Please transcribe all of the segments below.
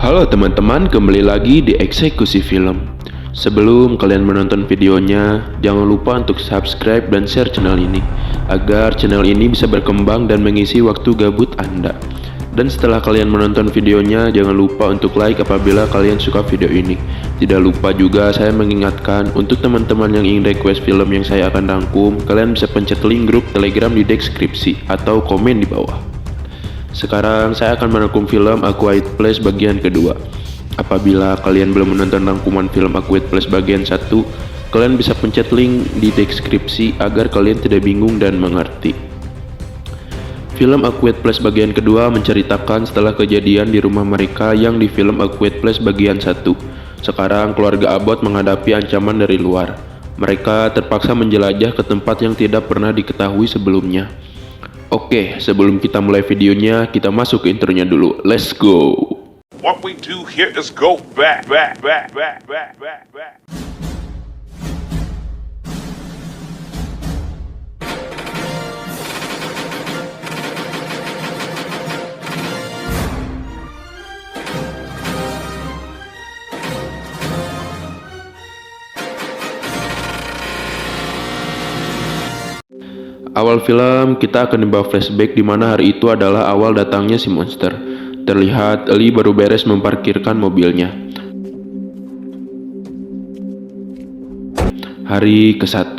Halo teman-teman, kembali lagi di Eksekusi Film. Sebelum kalian menonton videonya, jangan lupa untuk subscribe dan share channel ini agar channel ini bisa berkembang dan mengisi waktu gabut Anda. Dan setelah kalian menonton videonya, jangan lupa untuk like apabila kalian suka video ini. Tidak lupa juga saya mengingatkan untuk teman-teman yang ingin request film yang saya akan rangkum, kalian bisa pencet link grup Telegram di deskripsi atau komen di bawah. Sekarang saya akan merangkum film A Quiet Place bagian kedua. Apabila kalian belum menonton rangkuman film A Quiet Place bagian 1, kalian bisa pencet link di deskripsi agar kalian tidak bingung dan mengerti. Film A Quiet Place bagian kedua menceritakan setelah kejadian di rumah mereka yang di film A Quiet Place bagian 1. Sekarang keluarga Abbott menghadapi ancaman dari luar. Mereka terpaksa menjelajah ke tempat yang tidak pernah diketahui sebelumnya. Oke, sebelum kita mulai videonya, kita masuk ke intronya dulu. Let's go. What we do here is go back. Awal film kita akan dibawa flashback di mana hari itu adalah awal datangnya si monster. Terlihat Lee baru beres memparkirkan mobilnya. Hari ke-1.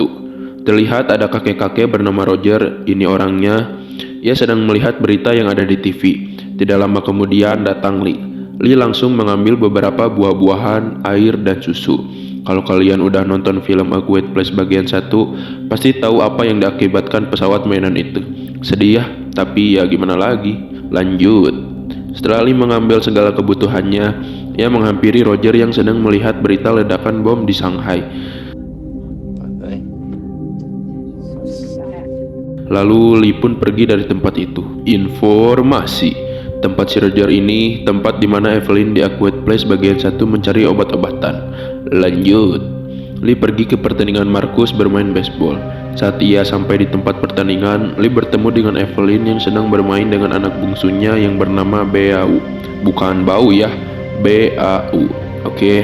Terlihat ada kakek-kakek bernama Roger, ini orangnya. Ia sedang melihat berita yang ada di TV. Tidak lama kemudian datang Lee. Lee langsung mengambil beberapa buah-buahan, air, dan susu. Kalau kalian udah nonton film A Quiet Place bagian 1, pasti tahu apa yang diakibatkan pesawat mainan itu. Sedih ya, tapi ya gimana lagi. Lanjut. Setelah Lee mengambil segala kebutuhannya, ia menghampiri Roger yang sedang melihat berita ledakan bom di Shanghai. Lalu Lee pun pergi dari tempat itu. Informasi. Tempat si Roger ini tempat di mana Evelyn di A Quiet Place bagian 1 mencari obat-obatan. Lanjut. Lee pergi ke pertandingan Marcus bermain baseball. Saat ia sampai di tempat pertandingan, Lee bertemu dengan Evelyn yang sedang bermain dengan anak bungsunya yang bernama Beau. Bukan bau ya, B-A-U. Oke.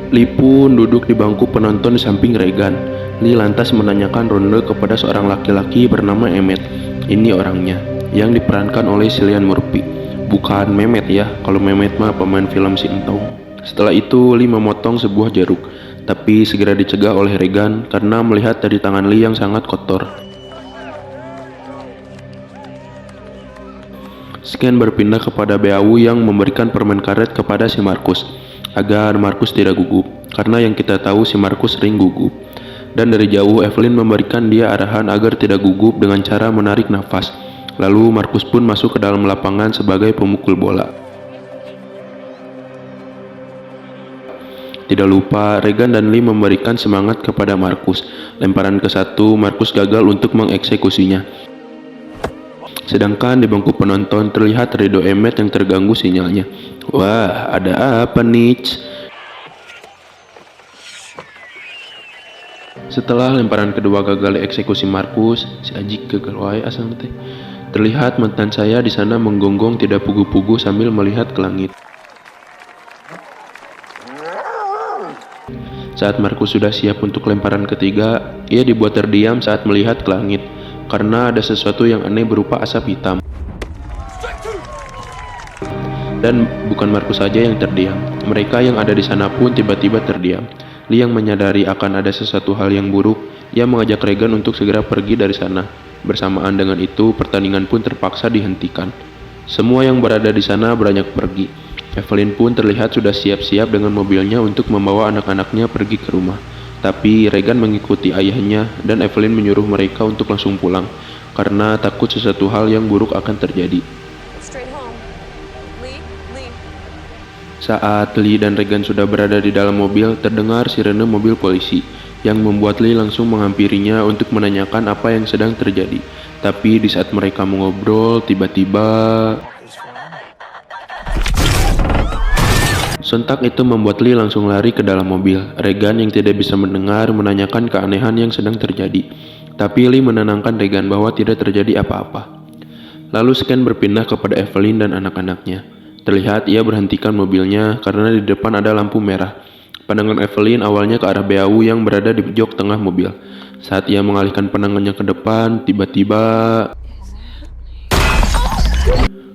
Lee pun duduk di bangku penonton di samping Regan. Lee lantas menanyakan ronde kepada seorang laki-laki bernama Emmett. Ini orangnya, yang diperankan oleh Cillian Murphy. Bukan Mehmet ya, kalau Mehmet mah pemain film si Entong. Setelah itu Lee memotong sebuah jeruk, tapi segera dicegah oleh Regan karena melihat dari tangan Lee yang sangat kotor. Scan berpindah kepada Beau yang memberikan permen karet kepada si Marcus agar Marcus tidak gugup, karena yang kita tahu si Marcus sering gugup. Dan dari jauh Evelyn memberikan dia arahan agar tidak gugup dengan cara menarik nafas. Lalu Marcus pun masuk ke dalam lapangan sebagai pemukul bola. Tidak lupa, Regan dan Lee memberikan semangat kepada Marcus. Lemparan ke-1, Marcus gagal untuk mengeksekusinya. Sedangkan di bangku penonton terlihat Rido Emmett yang terganggu sinyalnya. Wah, ada apa nih? Setelah lemparan kedua gagal eksekusi Marcus, si Ajik gagal wae asal teh. Terlihat mantan saya di sana menggonggong tidak pugu-pugu sambil melihat ke langit. Saat Marcus sudah siap untuk lemparan ketiga, ia dibuat terdiam saat melihat ke langit karena ada sesuatu yang aneh berupa asap hitam. Dan bukan Marcus saja yang terdiam, mereka yang ada di sana pun tiba-tiba terdiam. Lee yang menyadari akan ada sesuatu hal yang buruk, ia mengajak Regan untuk segera pergi dari sana. Bersamaan dengan itu, pertandingan pun terpaksa dihentikan. Semua yang berada di sana beranjak pergi. Evelyn pun terlihat sudah siap-siap dengan mobilnya untuk membawa anak-anaknya pergi ke rumah. Tapi Regan mengikuti ayahnya dan Evelyn menyuruh mereka untuk langsung pulang karena takut sesuatu hal yang buruk akan terjadi. Saat Lee dan Regan sudah berada di dalam mobil, terdengar sirene mobil polisi yang membuat Lee langsung menghampirinya untuk menanyakan apa yang sedang terjadi. Tapi di saat mereka mengobrol, tiba-tiba sontak itu membuat Lee langsung lari ke dalam mobil. Regan yang tidak bisa mendengar menanyakan keanehan yang sedang terjadi. Tapi Lee menenangkan Regan bahwa tidak terjadi apa-apa. Lalu Scan berpindah kepada Evelyn dan anak-anaknya. Terlihat ia berhentikan mobilnya karena di depan ada lampu merah. Pandangan Evelyn awalnya ke arah Beau yang berada di jok tengah mobil. Saat ia mengalihkan pandangannya ke depan, tiba-tiba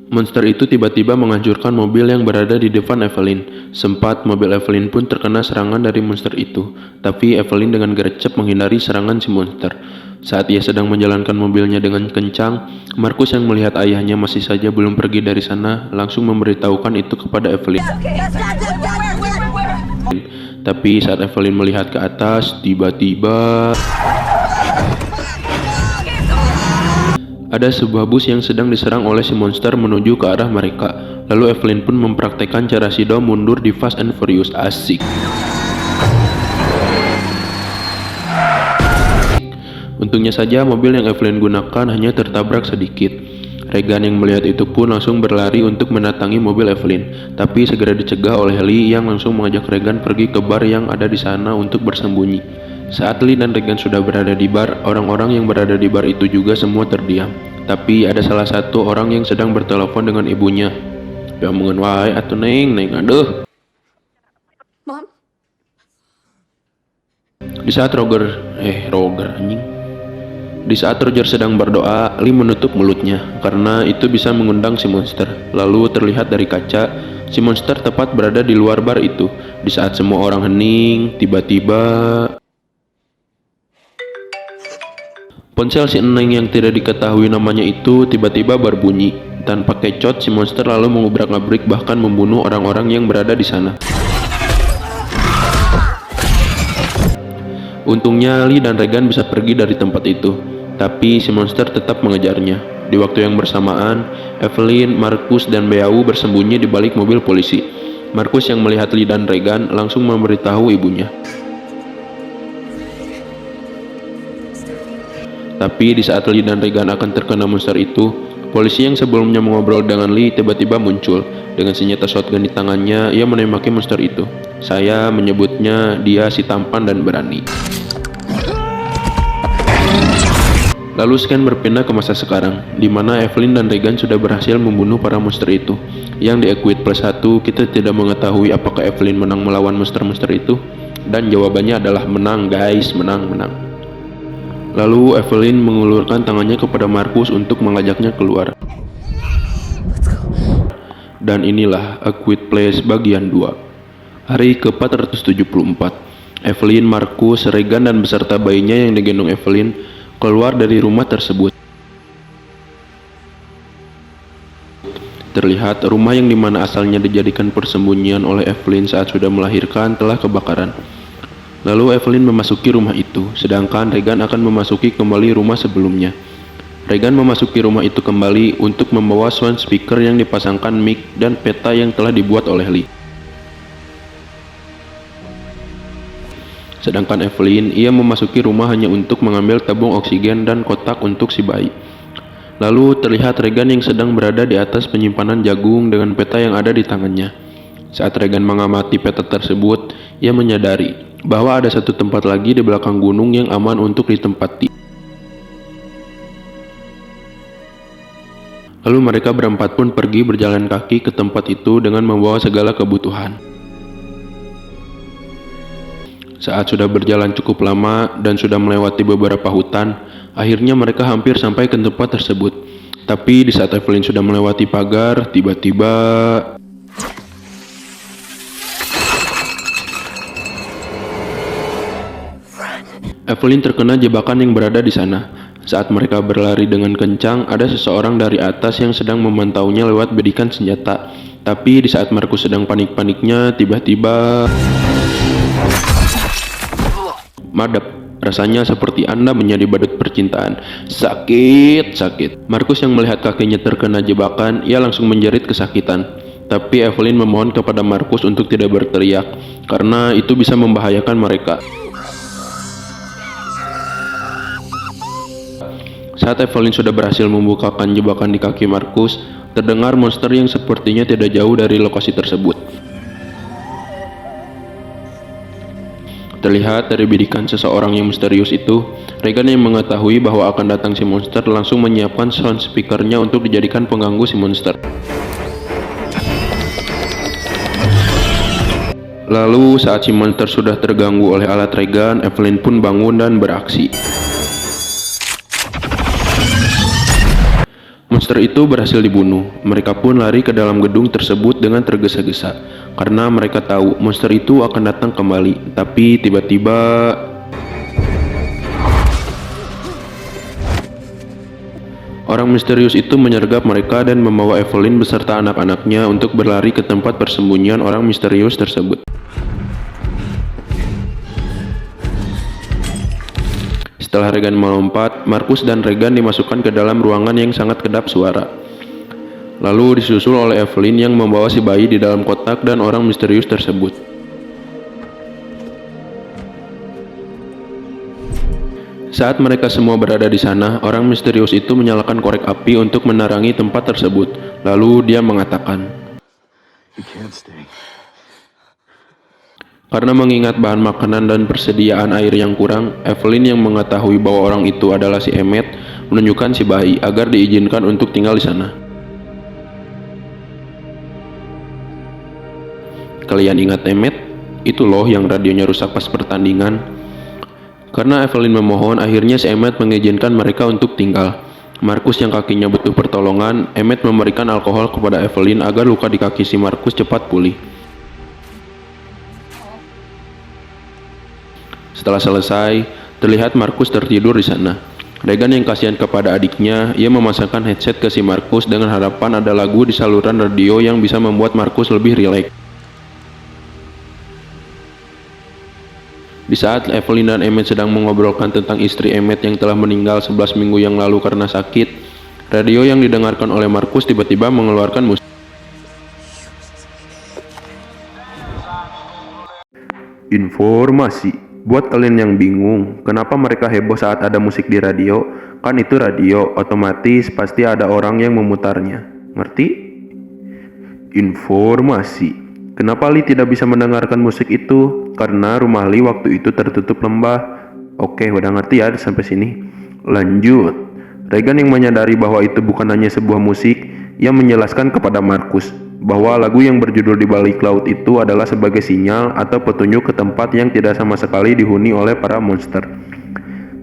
monster itu tiba-tiba menghancurkan mobil yang berada di depan Evelyn. Sempat mobil Evelyn pun terkena serangan dari monster itu, tapi Evelyn dengan gercep menghindari serangan si monster. Saat ia sedang menjalankan mobilnya dengan kencang, Markus yang melihat ayahnya masih saja belum pergi dari sana langsung memberitahukan itu kepada Evelyn. Tapi saat Evelyn melihat ke atas, tiba-tiba ada sebuah bus yang sedang diserang oleh si monster menuju ke arah mereka. Lalu Evelyn pun mempraktekkan cara si Dom mundur di Fast and Furious. Asik. Untungnya saja mobil yang Evelyn gunakan hanya tertabrak sedikit. Regan yang melihat itu pun langsung berlari untuk mendatangi mobil Evelyn, tapi segera dicegah oleh Lee yang langsung mengajak Regan pergi ke bar yang ada di sana untuk bersembunyi. Saat Lee dan Regan sudah berada di bar, orang-orang yang berada di bar itu juga semua terdiam. Tapi ada salah satu orang yang sedang bertelepon dengan ibunya. "Ya mengen wae atuh neng aduh." Mom? Di saat Roger sedang berdoa, Lee menutup mulutnya karena itu bisa mengundang si monster. Lalu terlihat dari kaca, si monster tepat berada di luar bar itu. Di saat semua orang hening, tiba-tiba ponsel si Eneng yang tidak diketahui namanya itu tiba-tiba berbunyi. Tanpa kecot, si monster lalu mengubrak-abrik bahkan membunuh orang-orang yang berada di sana. Untungnya Lee dan Regan bisa pergi dari tempat itu, tapi si monster tetap mengejarnya. Di waktu yang bersamaan, Evelyn, Markus, dan Beau bersembunyi di balik mobil polisi. Markus yang melihat Lee dan Regan langsung memberitahu ibunya. Tapi di saat Lee dan Regan akan terkena monster itu, polisi yang sebelumnya mengobrol dengan Lee tiba-tiba muncul. Dengan senjata shotgun di tangannya, ia menembaki monster itu. Saya menyebutnya dia si tampan dan berani. Lalu scan berpindah ke masa sekarang, di mana Evelyn dan Regan sudah berhasil membunuh para monster itu. Yang di Equid plus 1, kita tidak mengetahui apakah Evelyn menang melawan monster-monster itu. Dan jawabannya adalah menang guys, menang. Lalu Evelyn mengulurkan tangannya kepada Markus untuk mengajaknya keluar. Dan inilah A Quiet Place bagian 2. Hari ke-474. Evelyn, Markus, Regan, dan beserta bayinya yang digendong Evelyn keluar dari rumah tersebut. Terlihat rumah yang dimana asalnya dijadikan persembunyian oleh Evelyn saat sudah melahirkan telah kebakaran. Lalu Evelyn memasuki rumah itu, sedangkan Regan akan memasuki kembali rumah sebelumnya. Regan memasuki rumah itu kembali untuk membawa sound speaker yang dipasangkan mic dan peta yang telah dibuat oleh Lee. Sedangkan Evelyn, ia memasuki rumah hanya untuk mengambil tabung oksigen dan kotak untuk si bayi. Lalu terlihat Regan yang sedang berada di atas penyimpanan jagung dengan peta yang ada di tangannya. Saat Regan mengamati peta tersebut, ia menyadari bahwa ada satu tempat lagi di belakang gunung yang aman untuk ditempati. Lalu mereka berempat pun pergi berjalan kaki ke tempat itu dengan membawa segala kebutuhan. Saat sudah berjalan cukup lama dan sudah melewati beberapa hutan, akhirnya mereka hampir sampai ke tempat tersebut. Tapi di saat Evelyn sudah melewati pagar, tiba-tiba Evelyn terkena jebakan yang berada di sana. Saat mereka berlari dengan kencang, ada seseorang dari atas yang sedang memantaunya lewat bidikan senjata. Tapi di saat Markus sedang panik-paniknya, tiba-tiba madep. Rasanya seperti Anda menjadi badut percintaan. Sakit. Markus yang melihat kakinya terkena jebakan, ia langsung menjerit kesakitan. Tapi Evelyn memohon kepada Markus untuk tidak berteriak, karena itu bisa membahayakan mereka. Saat Evelyn sudah berhasil membukakan jebakan di kaki Markus, terdengar monster yang sepertinya tidak jauh dari lokasi tersebut. Terlihat dari bidikan seseorang yang misterius itu, Regan yang mengetahui bahwa akan datang si monster langsung menyiapkan sound speakernya untuk dijadikan pengganggu si monster. Lalu saat si monster sudah terganggu oleh alat Regan, Evelyn pun bangun dan beraksi. Monster itu berhasil dibunuh. Mereka pun lari ke dalam gedung tersebut dengan tergesa-gesa, karena mereka tahu monster itu akan datang kembali. Tapi tiba-tiba orang misterius itu menyergap mereka dan membawa Evelyn beserta anak-anaknya untuk berlari ke tempat persembunyian orang misterius tersebut. Setelah Regan melompat, Markus dan Regan dimasukkan ke dalam ruangan yang sangat kedap suara. Lalu disusul oleh Evelyn yang membawa si bayi di dalam kotak dan orang misterius tersebut. Saat mereka semua berada di sana, orang misterius itu menyalakan korek api untuk menerangi tempat tersebut. Lalu dia mengatakan, You can't stay. karena mengingat bahan makanan dan persediaan air yang kurang, Evelyn yang mengetahui bahwa orang itu adalah si Emmet menunjukkan si bayi agar diizinkan untuk tinggal di sana. Kalian ingat Emmet? Itu loh yang radionya rusak pas pertandingan. Karena Evelyn memohon, akhirnya si Emmet mengizinkan mereka untuk tinggal. Markus yang kakinya butuh pertolongan, Emmet memberikan alkohol kepada Evelyn agar luka di kaki si Markus cepat pulih. Setelah selesai, terlihat Markus tertidur di sana. Regan yang kasihan kepada adiknya, ia memasangkan headset ke si Markus dengan harapan ada lagu di saluran radio yang bisa membuat Markus lebih rileks. Di saat Evelyn dan Emmet sedang mengobrolkan tentang istri Emmet yang telah meninggal 11 minggu yang lalu karena sakit, radio yang didengarkan oleh Markus tiba-tiba mengeluarkan musik. Informasi. Buat kalian yang bingung, kenapa mereka heboh saat ada musik di radio? Kan itu radio, otomatis pasti ada orang yang memutarnya. Ngerti? Informasi. Kenapa Li tidak bisa mendengarkan musik itu? Karena rumah Li waktu itu tertutup lembah. Oke, udah ngerti ya sampai sini. Lanjut. Regan yang menyadari bahwa itu bukan hanya sebuah musik, ia menjelaskan kepada Markus bahwa lagu yang berjudul Di Balik Laut itu adalah sebagai sinyal atau petunjuk ke tempat yang tidak sama sekali dihuni oleh para monster.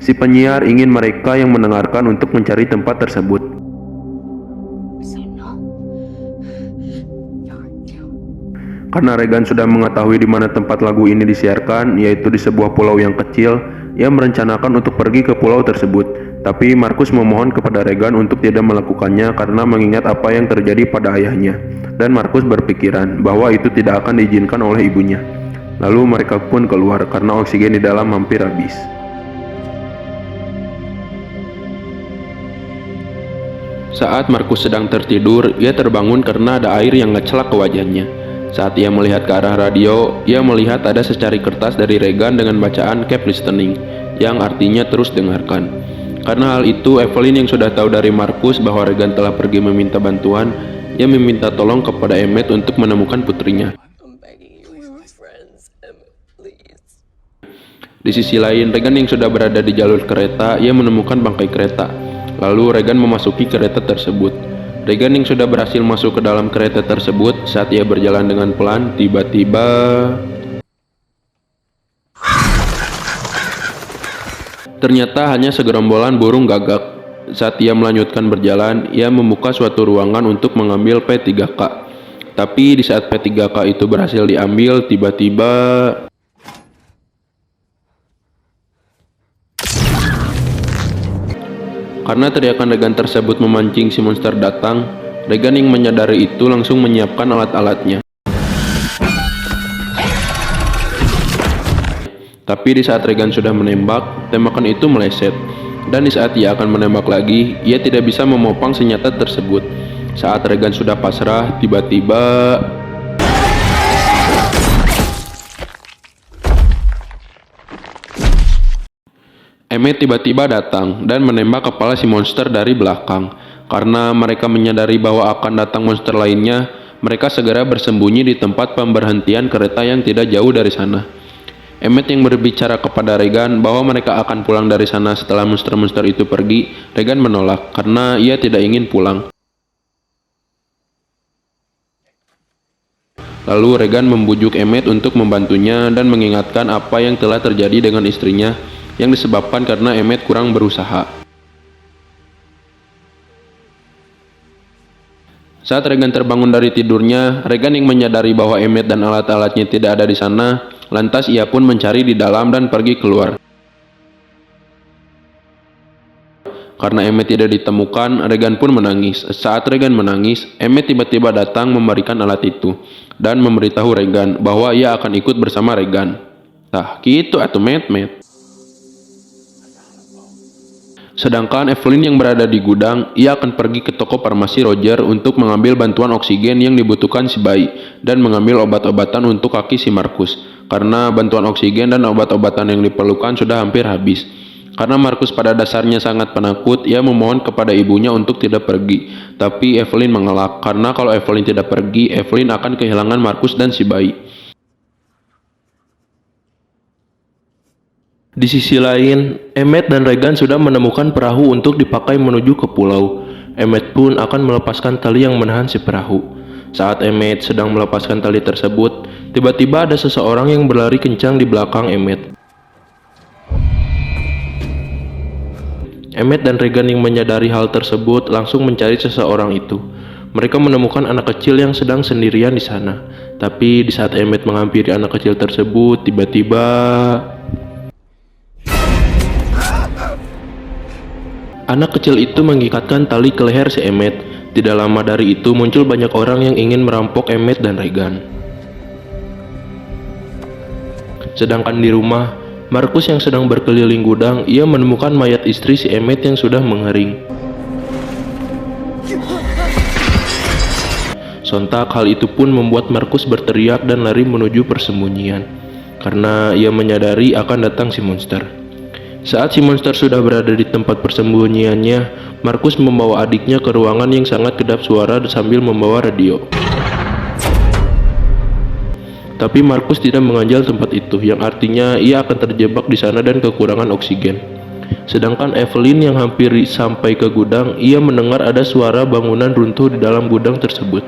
Si penyiar ingin mereka yang mendengarkan untuk mencari tempat tersebut. Karena Regan sudah mengetahui di mana tempat lagu ini disiarkan, yaitu di sebuah pulau yang kecil, ia merencanakan untuk pergi ke pulau tersebut. Tapi Markus memohon kepada Regan untuk tidak melakukannya karena mengingat apa yang terjadi pada ayahnya. Dan Markus berpikiran bahwa itu tidak akan diizinkan oleh ibunya. Lalu mereka pun keluar karena oksigen di dalam hampir habis. Saat Markus sedang tertidur, ia terbangun karena ada air yang ngecelak ke wajahnya. Saat ia melihat ke arah radio, ia melihat ada secari kertas dari Regan dengan bacaan "Keep Listening", yang artinya terus dengarkan. Karena hal itu, Evelyn yang sudah tahu dari Markus bahwa Regan telah pergi meminta bantuan, ia meminta tolong kepada Emmet untuk menemukan putrinya. Di sisi lain, Regan yang sudah berada di jalur kereta, ia menemukan bangkai kereta. Lalu Regan memasuki kereta tersebut. Regan yang sudah berhasil masuk ke dalam kereta tersebut, saat ia berjalan dengan pelan, tiba-tiba ternyata hanya segerombolan burung gagak. Saat ia melanjutkan berjalan, ia membuka suatu ruangan untuk mengambil P3K. Tapi di saat P3K itu berhasil diambil, tiba-tiba karena teriakan Regan tersebut memancing si monster datang, Regan yang menyadari itu langsung menyiapkan alat-alatnya. Tapi di saat Regan sudah menembak, tembakan itu meleset. Dan di saat ia akan menembak lagi, ia tidak bisa memopang senjata tersebut. Saat Regan sudah pasrah, tiba-tiba Emmet tiba-tiba datang dan menembak kepala si monster dari belakang. Karena mereka menyadari bahwa akan datang monster lainnya, mereka segera bersembunyi di tempat pemberhentian kereta yang tidak jauh dari sana. Emmet yang berbicara kepada Regan bahwa mereka akan pulang dari sana setelah monster-monster itu pergi. Regan menolak karena ia tidak ingin pulang. Lalu Regan membujuk Emmett untuk membantunya dan mengingatkan apa yang telah terjadi dengan istrinya yang disebabkan karena Emmett kurang berusaha. Saat Regan terbangun dari tidurnya, Regan yang menyadari bahwa Emmett dan alat-alatnya tidak ada di sana, lantas ia pun mencari di dalam dan pergi keluar. Karena Emmett tidak ditemukan, Regan pun menangis. Saat Regan menangis, Emmett tiba-tiba datang memberikan alat itu dan memberitahu Regan bahwa ia akan ikut bersama Regan. Tah, gitu atuh Matt. Sedangkan Evelyn yang berada di gudang, ia akan pergi ke toko farmasi Roger untuk mengambil bantuan oksigen yang dibutuhkan si bayi dan mengambil obat-obatan untuk kaki si Marcus. Karena bantuan oksigen dan obat-obatan yang diperlukan sudah hampir habis. Karena Marcus pada dasarnya sangat penakut, ia memohon kepada ibunya untuk tidak pergi. Tapi Evelyn mengelak, karena kalau Evelyn tidak pergi, Evelyn akan kehilangan Marcus dan si bayi. Di sisi lain, Emmett dan Regan sudah menemukan perahu untuk dipakai menuju ke pulau. Emmett pun akan melepaskan tali yang menahan si perahu. Saat Emmett sedang melepaskan tali tersebut, tiba-tiba ada seseorang yang berlari kencang di belakang Emmett. Emmett dan Regan yang menyadari hal tersebut langsung mencari seseorang itu. Mereka menemukan anak kecil yang sedang sendirian di sana. Tapi di saat Emmett menghampiri anak kecil tersebut, tiba-tiba anak kecil itu mengikatkan tali ke leher si Emmett. Tidak lama dari itu muncul banyak orang yang ingin merampok Emmett dan Regan. Sedangkan di rumah, Marcus yang sedang berkeliling gudang, ia menemukan mayat istri si Emmett yang sudah mengering. Sontak hal itu pun membuat Marcus berteriak dan lari menuju persembunyian, karena ia menyadari akan datang si monster. Saat si monster sudah berada di tempat persembunyiannya, Marcus membawa adiknya ke ruangan yang sangat kedap suara sambil membawa radio. Tapi Marcus tidak menganjal tempat itu, yang artinya ia akan terjebak di sana dan kekurangan oksigen. Sedangkan Evelyn yang hampir sampai ke gudang, ia mendengar ada suara bangunan runtuh di dalam gudang tersebut.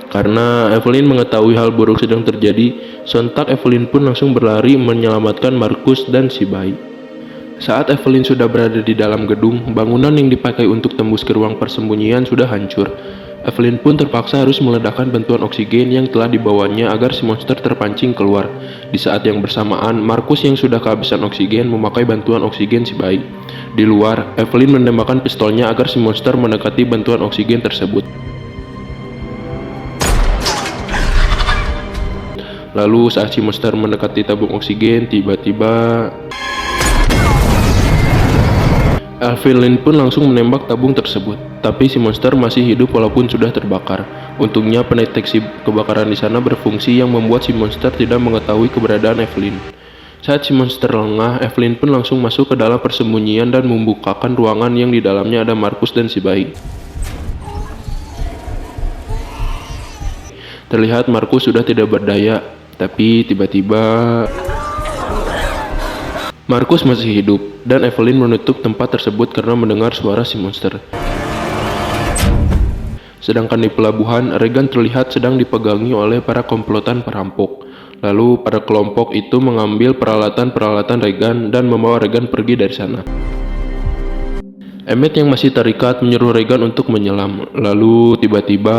Karena Evelyn mengetahui hal buruk sedang terjadi, sontak Evelyn pun langsung berlari menyelamatkan Marcus dan si bayi. Saat Evelyn sudah berada di dalam gedung, bangunan yang dipakai untuk tembus ke ruang persembunyian sudah hancur. Evelyn pun terpaksa harus meledakkan bantuan oksigen yang telah dibawanya agar si monster terpancing keluar. Di saat yang bersamaan, Marcus yang sudah kehabisan oksigen memakai bantuan oksigen si bayi. Di luar, Evelyn menembakkan pistolnya agar si monster mendekati bantuan oksigen tersebut. Lalu saat si monster mendekati tabung oksigen, tiba-tiba Evelyn pun langsung menembak tabung tersebut, tapi si monster masih hidup walaupun sudah terbakar. Untungnya pendeteksi kebakaran di sana berfungsi yang membuat si monster tidak mengetahui keberadaan Evelyn. Saat si monster lengah, Evelyn pun langsung masuk ke dalam persembunyian dan membukakan ruangan yang di dalamnya ada Marcus dan si bayi. Terlihat Marcus sudah tidak berdaya, tapi tiba-tiba Marcus masih hidup, dan Evelyn menutup tempat tersebut karena mendengar suara si monster. Sedangkan di pelabuhan, Regan terlihat sedang dipegangi oleh para komplotan perampok. Lalu para kelompok itu mengambil peralatan-peralatan Regan dan membawa Regan pergi dari sana. Emmett yang masih terikat menyuruh Regan untuk menyelam. Lalu tiba-tiba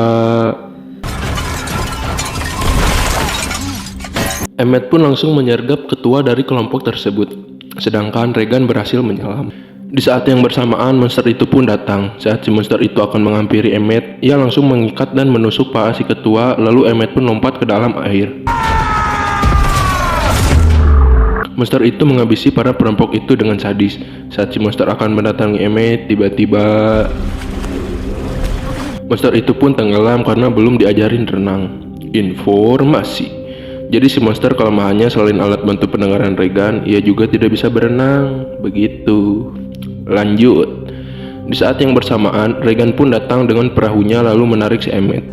Emmett pun langsung menyergap ketua dari kelompok tersebut. Sedangkan Regan berhasil menyelam. Di saat yang bersamaan, monster itu pun datang. Saat si monster itu akan menghampiri Emmett, ia langsung mengikat dan menusuk paha si ketua, lalu Emmett pun lompat ke dalam air. Monster itu menghabisi para perampok itu dengan sadis. Saat si monster akan mendatangi Emmett, tiba-tiba monster itu pun tenggelam karena belum diajarin renang. Informasi. Jadi si monster kelemahannya selain alat bantu pendengaran Regan, ia juga tidak bisa berenang. Begitu. Lanjut. Di saat yang bersamaan, Regan pun datang dengan perahunya lalu menarik si Emmett.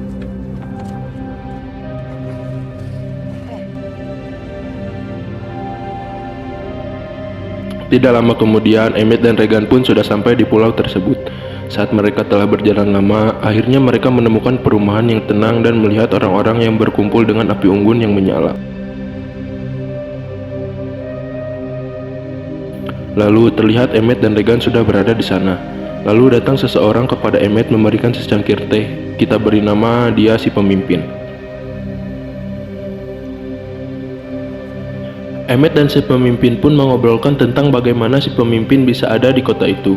Tidak lama kemudian, Emmett dan Regan pun sudah sampai di pulau tersebut. Saat mereka telah berjalan lama, akhirnya mereka menemukan perumahan yang tenang dan melihat orang-orang yang berkumpul dengan api unggun yang menyala. Lalu terlihat Emmett dan Regan sudah berada di sana. Lalu datang seseorang kepada Emmett memberikan secangkir teh. Kita beri nama dia si pemimpin. Emmett dan si pemimpin pun mengobrolkan tentang bagaimana si pemimpin bisa ada di kota itu.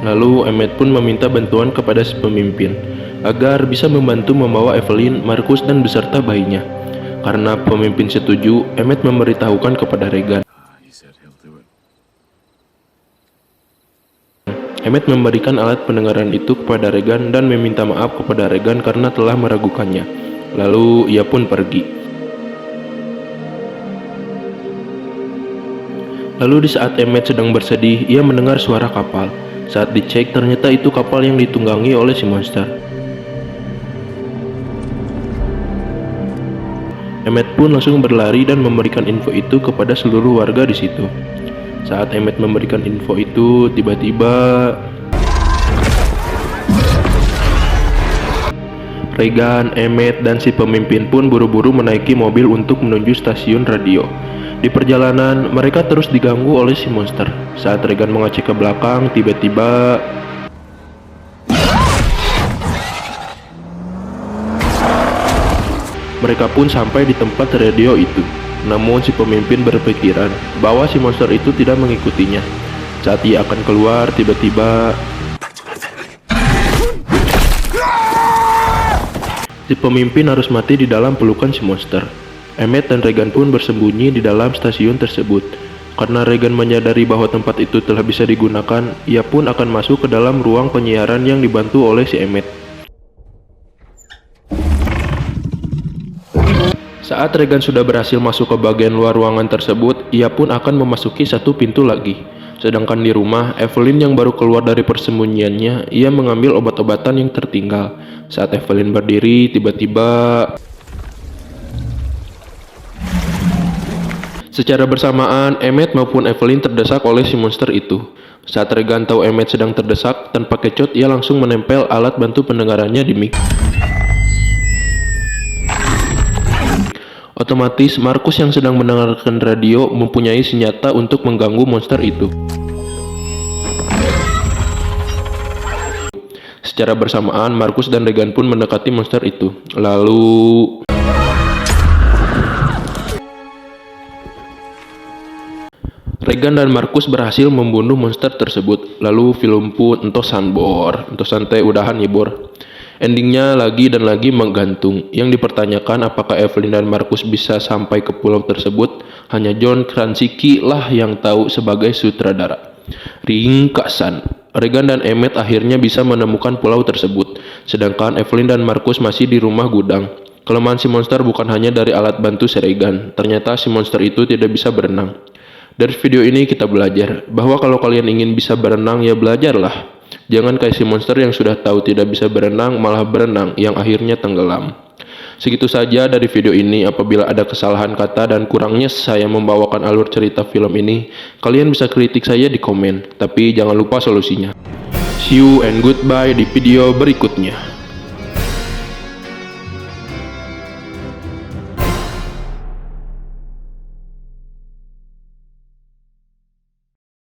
Lalu Emmett pun meminta bantuan kepada si pemimpin agar bisa membantu membawa Evelyn, Marcus, dan beserta bayinya. Karena pemimpin setuju, Emmett memberitahukan kepada Regan. He said he'll do it. Emmett memberikan alat pendengaran itu kepada Regan dan meminta maaf kepada Regan karena telah meragukannya. Lalu ia pun pergi. Lalu di saat Emmett sedang bersedih, ia mendengar suara kapal. Saat dicek, ternyata itu kapal yang ditunggangi oleh si monster. Emmett pun langsung berlari dan memberikan info itu kepada seluruh warga di situ. Saat Emmett memberikan info itu, tiba-tiba Regan, Emmett, dan si pemimpin pun buru-buru menaiki mobil untuk menuju stasiun radio. Di perjalanan, mereka terus diganggu oleh si monster. Saat Regan mengecek ke belakang, tiba-tiba mereka pun sampai di tempat radio itu. Namun si pemimpin berpikiran bahwa si monster itu tidak mengikutinya. Saat ia akan keluar, tiba-tiba si pemimpin harus mati di dalam pelukan si monster. Emmett dan Regan pun bersembunyi di dalam stasiun tersebut. Karena Regan menyadari bahwa tempat itu telah bisa digunakan, ia pun akan masuk ke dalam ruang penyiaran yang dibantu oleh si Emmett. Saat Regan sudah berhasil masuk ke bagian luar ruangan tersebut, ia pun akan memasuki satu pintu lagi. Sedangkan di rumah, Evelyn yang baru keluar dari persembunyiannya, ia mengambil obat-obatan yang tertinggal. Saat Evelyn berdiri, tiba-tiba secara bersamaan, Emmett maupun Evelyn terdesak oleh si monster itu. Saat Regan tahu Emmett sedang terdesak, tanpa kecut ia langsung menempel alat bantu pendengarannya di mic. Otomatis, Marcus yang sedang mendengarkan radio mempunyai senjata untuk mengganggu monster itu. Secara bersamaan, Marcus dan Regan pun mendekati monster itu. Lalu Regan dan Marcus berhasil membunuh monster tersebut. Lalu film pun entosan santai udahan ya bor. Endingnya lagi dan lagi menggantung. Yang dipertanyakan apakah Evelyn dan Marcus bisa sampai ke pulau tersebut, hanya John Krasinski lah yang tahu sebagai sutradara. Ringkasan, Regan dan Emmett akhirnya bisa menemukan pulau tersebut, sedangkan Evelyn dan Marcus masih di rumah gudang. Kelemahan si monster bukan hanya dari alat bantu si Regan, ternyata si monster itu tidak bisa berenang. Dari video ini kita belajar bahwa kalau kalian ingin bisa berenang ya belajarlah. Jangan kayak si monster yang sudah tahu tidak bisa berenang malah berenang yang akhirnya tenggelam. Segitu saja dari video ini. Apabila ada kesalahan kata dan kurangnya saya membawakan alur cerita film ini, kalian bisa kritik saya di komen, tapi jangan lupa solusinya. See you and goodbye di video berikutnya.